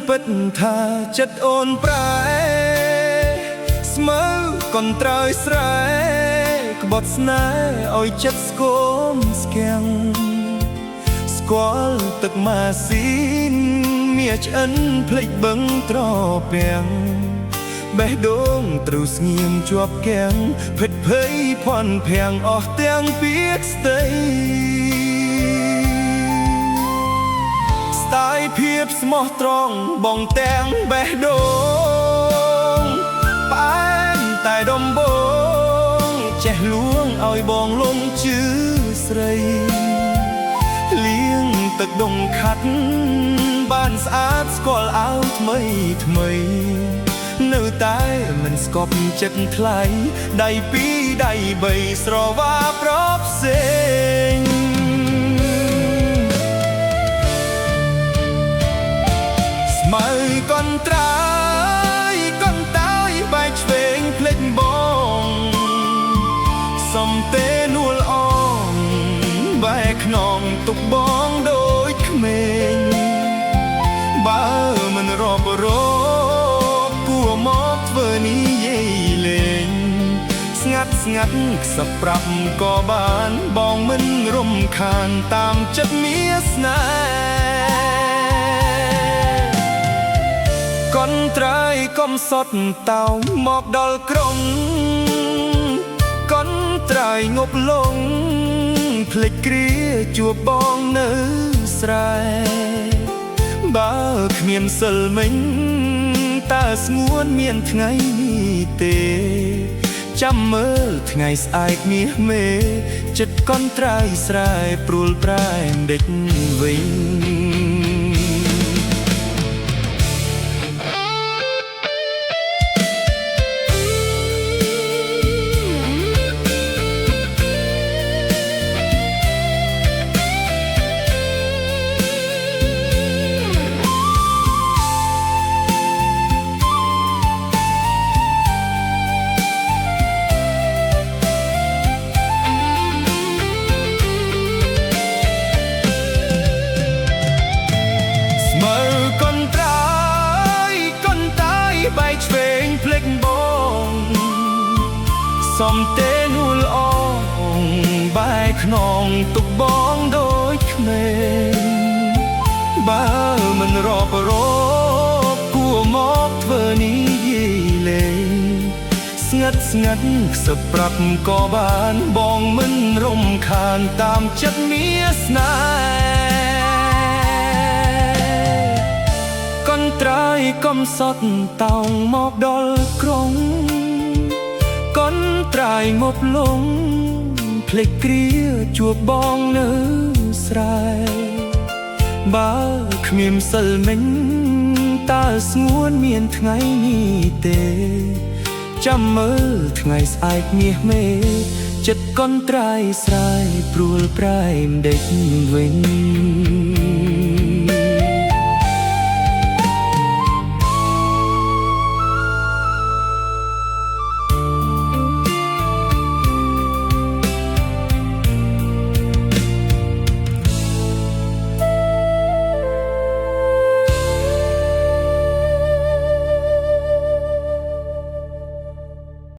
ពិតថាចិត្តអូនប្រែស្មើកនត្រើយស្រែក្បត់ស្នេហ៍ឲ្យចិត្តស្គមស្គាំងស្គាល់ទឹកម៉ាស៊ីនមាឆ្អិនភ្លេចបឹងត្រពាំងបេះដូងទ្រុស្ងៀមជាប់គាំងភិតភ័យភ័ន្តភាំងអស់ទាំងពាក្យស្ដីស្ទាយភាពស្មោះត្រង់បងទាំងបេះដូងផ្អែមតែដំបងចេះលួងឲ្យបងលងជឿស្រីលៀងទឹកដងខាត់បានស្អាតស្គាល់អៅថ្មីថ្មីនៅតែមិនស្កប់ចិត្តថ្លៃដៃពីរដៃបីស្រវាប្រផ្សេងស្មើកនត្រើយកនតាយបែកឆ្វេងភ្លេចបងសំទេនួលអងបែកខ្នងទុកបងដូចក្មេងបើមិនរាប់រកគួរមកធ្វើនិយាយលេងស្ងាត់ស្ងាត់ខ្សឹបប្រាប់ក៏បានបងមិនរំខានតាមចិត្តមានស្នេហ៍កនត្រើយកុំសត់តោមកដល់ក្រុងកនត្រើយងប់លងភ្លេចគ្រាជួបបងនៅស្រែបើគ្មានសិលមិញតើស្ងួនមានថ្ងៃនេះទេចាំមើលថ្ងៃស្អែកមាសមេចិត្តកនត្រើយស្រែព្រួលប្រែមដេចវិញបែកឆ្វេងភ្លេចបងសំទេនួលអងបែកខ្នងទុកបងដូចក្មេងបើមិនរាប់រកគួរមកធ្វើនិយាយលេងស្ងាត់ស្ងាត់ខ្សឹបប្រាប់ក៏បានបងមិនរំខានតាមចិត្តមានស្នេហ៍កនត្រើយកុំសត់តោងមកដល់ក្រុងកនត្រើយងប់លងភ្លេចគ្រាជួបបងនៅស្រែបើគ្មានសិលមិញតើស្ងួនមានថ្ងៃនេះទេចាំមើលថ្ងៃស្អែកមាសមេចិត្តកនត្រើយស្រែព្រួលប្រែមដេចវិញ